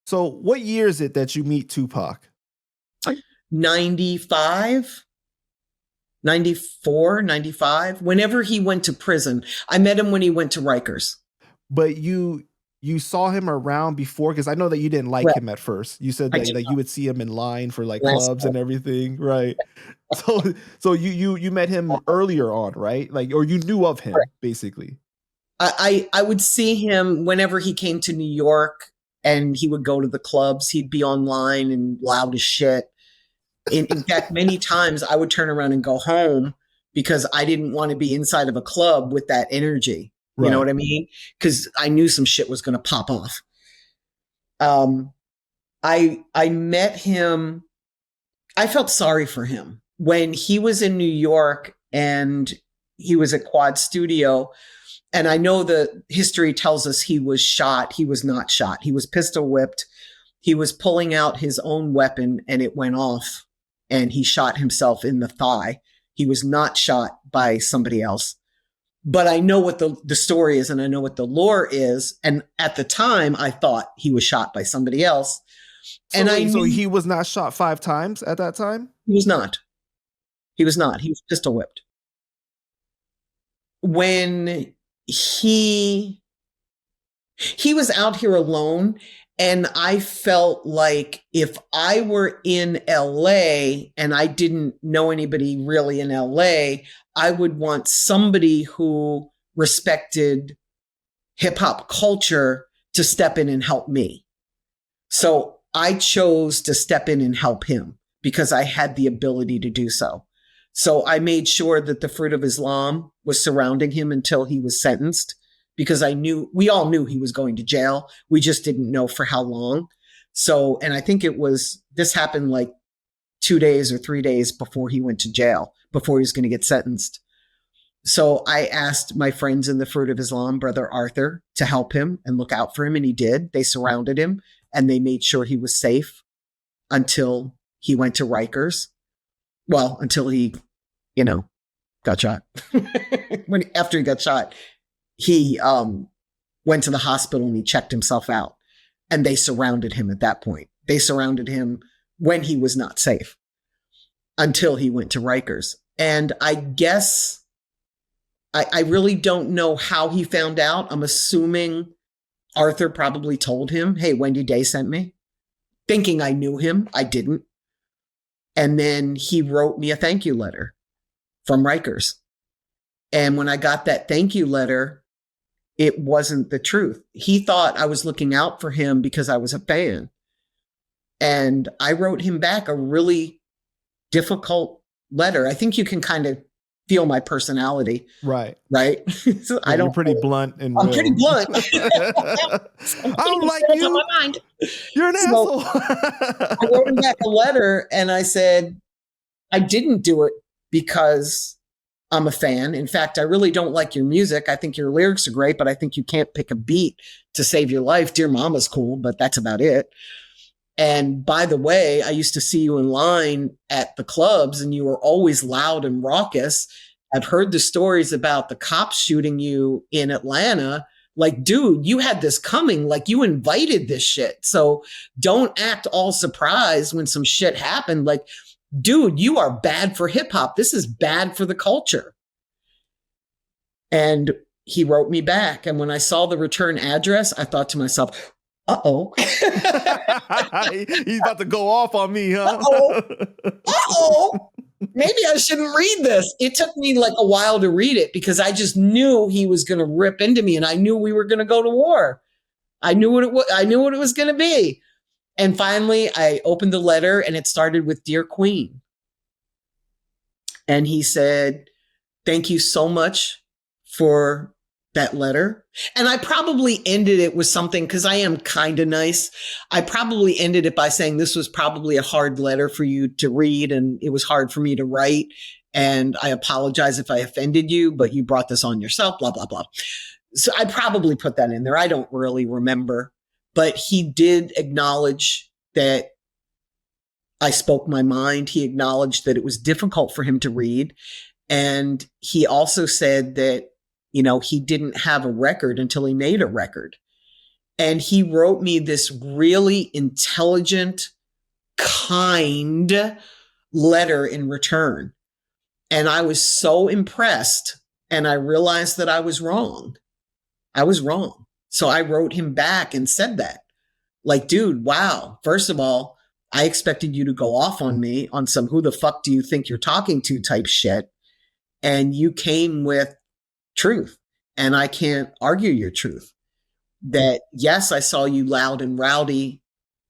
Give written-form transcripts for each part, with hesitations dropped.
So what year is it that you meet Tupac? 95, 94, 95. Whenever he went to prison. I met him when he went to Rikers. But you saw him around before, because I know that you didn't like Right. him at first. You said I that did like you would see him in line for like not. clubs and everything, right? So you met him earlier on, right? Like, or you knew of him basically. I would see him whenever he came to New York and he would go to the clubs. He'd be online and loud as shit. In fact, many times I would turn around and go home because I didn't want to be inside of a club with that energy. You know Right. what I mean? Because I knew some shit was going to pop off. I met him. I felt sorry for him when he was in New York and he was at Quad Studio. And I know the history tells us he was shot. He was not shot. He was pistol whipped. He was pulling out his own weapon and it went off and he shot himself in the thigh. He was not shot by somebody else. But I know what the story is and I know what the lore is. And at the time, I thought he was shot by somebody else. And So he was not shot 5 times at that time? He was not. He was not. He was pistol whipped. When he was out here alone, and I felt like if I were in LA and I didn't know anybody really in LA, I would want somebody who respected hip hop culture to step in and help me. So I chose to step in and help him because I had the ability to do so. So I made sure that the Fruit of Islam was surrounding him until he was sentenced, because we all knew he was going to jail. We just didn't know for how long. So, and I think this happened like 2 days or 3 days before he went to jail, before he was going to get sentenced. So I asked my friends in the Fruit of Islam, Brother Arthur, to help him and look out for him. And he did. They surrounded him and they made sure he was safe until he went to Rikers. Well, until he, got shot. After he got shot, he went to the hospital and he checked himself out. And they surrounded him at that point. They surrounded him when he was not safe until he went to Rikers. And I guess I really don't know how he found out. I'm assuming Arthur probably told him, hey, Wendy Day sent me, thinking I knew him. I didn't. And then he wrote me a thank you letter from Rikers. And when I got that thank you letter, it wasn't the truth. He thought I was looking out for him because I was a fan. And I wrote him back a really difficult letter. I think you can kind of feel my personality. Right. So yeah, you're pretty blunt and I'm real. pretty blunt. I don't like you. On my mind. You're an asshole. I wrote him back a letter and I said, I didn't do it because I'm a fan. In fact, I really don't like your music. I think your lyrics are great, but I think you can't pick a beat to save your life. Dear Mama's cool, but that's about it. And by the way, I used to see you in line at the clubs and you were always loud and raucous. I've heard the stories about the cops shooting you in Atlanta. Like, dude, you had this coming. Like, you invited this shit. So don't act all surprised when some shit happened. Like, dude, you are bad for hip hop. This is bad for the culture. And he wrote me back. And when I saw the return address, I thought to myself, uh-oh. He's about to go off on me, huh? Uh-oh. Maybe I shouldn't read this. It took me like a while to read it because I just knew he was going to rip into me and I knew we were going to go to war. I knew what it was going to be. And finally I opened the letter and it started with Dear Queen. And he said, thank you so much for that letter. And I probably ended it with something because I am kind of nice. I probably ended it by saying this was probably a hard letter for you to read and it was hard for me to write. And I apologize if I offended you, but you brought this on yourself, blah, blah, blah. So I probably put that in there. I don't really remember, but he did acknowledge that I spoke my mind. He acknowledged that it was difficult for him to read. And he also said that he didn't have a record until he made a record. And he wrote me this really intelligent, kind letter in return. And I was so impressed. And I realized that I was wrong. I was wrong. So I wrote him back and said that. Like, dude, wow. First of all, I expected you to go off on me on some who the fuck do you think you're talking to type shit. And you came with truth. And I can't argue your truth. That, yes, I saw you loud and rowdy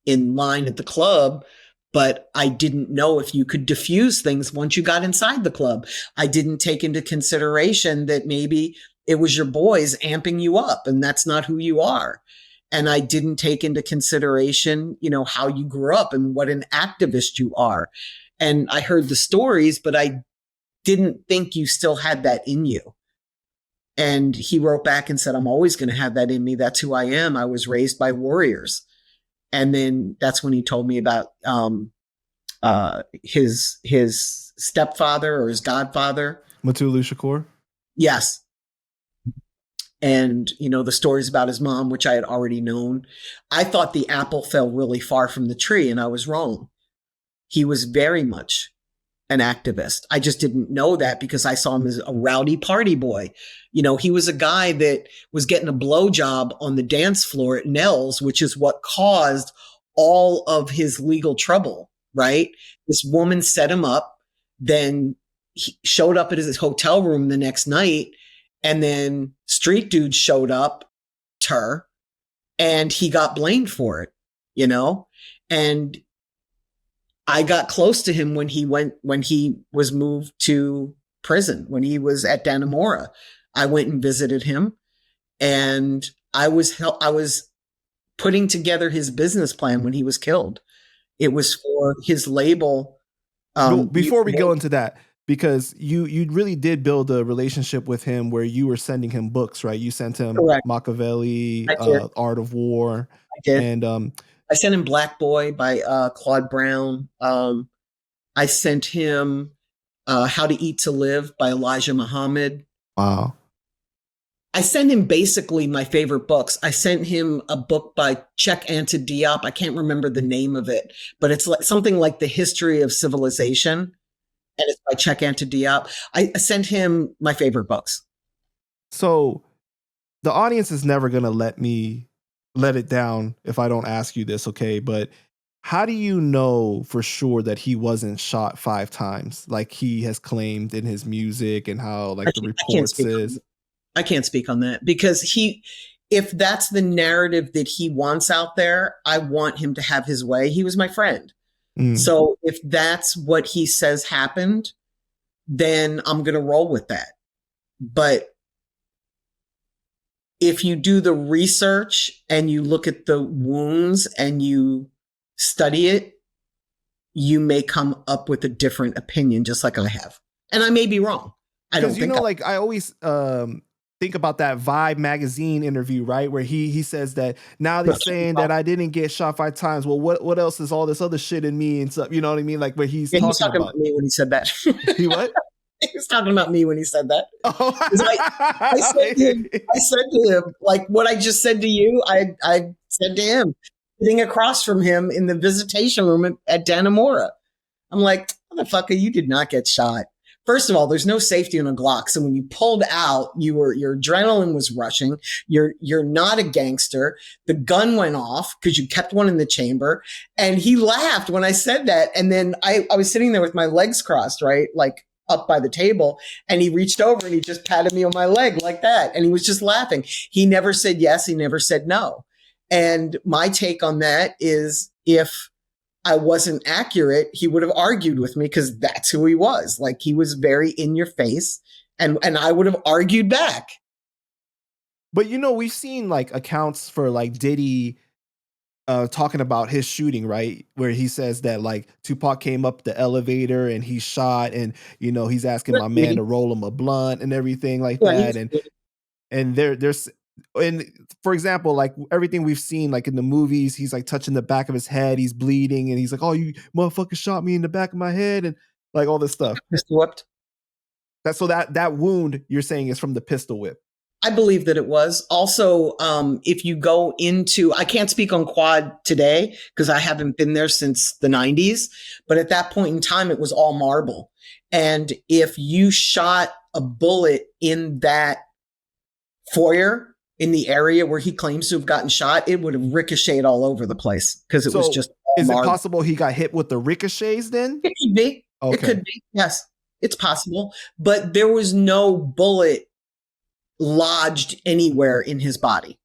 in line at the club, but I didn't know if you could diffuse things once you got inside the club. I didn't take into consideration that maybe it was your boys amping you up, and that's not who you are. And I didn't take into consideration, how you grew up and what an activist you are. And I heard the stories, but I didn't think you still had that in you. And he wrote back and said, I'm always going to have that in me. That's who I am. I was raised by warriors. And then that's when he told me about his stepfather or his godfather. Mutulu Shakur? Yes. And, the stories about his mom, which I had already known. I thought the apple fell really far from the tree, and I was wrong. He was very much an activist. I just didn't know that because I saw him as a rowdy party boy. He was a guy that was getting a blowjob on the dance floor at Nell's, which is what caused all of his legal trouble, right? This woman set him up, then he showed up at his hotel room the next night, and then street dudes showed up to her, and he got blamed for it, and I got close to him when he was moved to prison, when he was at Dannemora. I went and visited him, and I was putting together his business plan when he was killed. It was for his label. Before we go into that, because you really did build a relationship with him where you were sending him books, right? You sent him Correct. Machiavelli, Art of War. I did. And I sent him Black Boy by Claude Brown. I sent him How to Eat to Live by Elijah Muhammad. Wow. I sent him basically my favorite books. I sent him a book by Cheikh Anta Diop. I can't remember the name of it, but it's like something like The History of Civilization, and it's by Cheikh Anta Diop. I sent him my favorite books. So the audience is never going to let it down if I don't ask you this, okay? But how do you know for sure that he wasn't shot 5 times like he has claimed in his music and how the reports is? I can't speak on that because if that's the narrative that he wants out there, I want him to have his way. He was my friend. So if that's what he says happened, then I'm going to roll with that. But if you do the research and you look at the wounds and you study it, you may come up with a different opinion, just like I have. And I may be wrong. I don't think I always think about that Vibe magazine interview, right? Where he says that now they're saying that I didn't get shot 5 times. Well, what else is all this other shit in me and stuff? You know what I mean? Like where he's talking about me when he said that. He what? He was talking about me when he said that. Oh. I said to him, like what I just said to you, I said to him, sitting across from him in the visitation room at Dannemora. I'm like, motherfucker, you did not get shot. First of all, there's no safety on a Glock. So when you pulled out, your adrenaline was rushing. You're not a gangster. The gun went off because you kept one in the chamber. And he laughed when I said that. And then I was sitting there with my legs crossed, right? Like up by the table. And he reached over and he just patted me on my leg like that. And he was just laughing. He never said yes. He never said no. And my take on that is if I wasn't accurate, he would have argued with me because that's who he was. Like he was very in your face and I would have argued back. But we've seen accounts for Diddy talking about his shooting, right? Where he says that Tupac came up the elevator and he shot and he's asking my man to roll him a blunt and everything like that. And there's and for example, everything we've seen, in the movies, he's touching the back of his head, he's bleeding, and he's like, "Oh, you motherfucker shot me in the back of my head," and all this stuff. Pistol whipped. That wound you're saying is from the pistol whip. I believe that it was. Also, if you go into, I can't speak on Quad today because I haven't been there since the 90s, but at that point in time, it was all marble. And if you shot a bullet in that foyer, in the area where he claims to have gotten shot, it would have ricocheted all over the place because it was So just all is it marble. possible he got hit with the ricochets then? It could be. It Okay. could be. Yes, it's possible. But there was no bullet lodged anywhere in his body.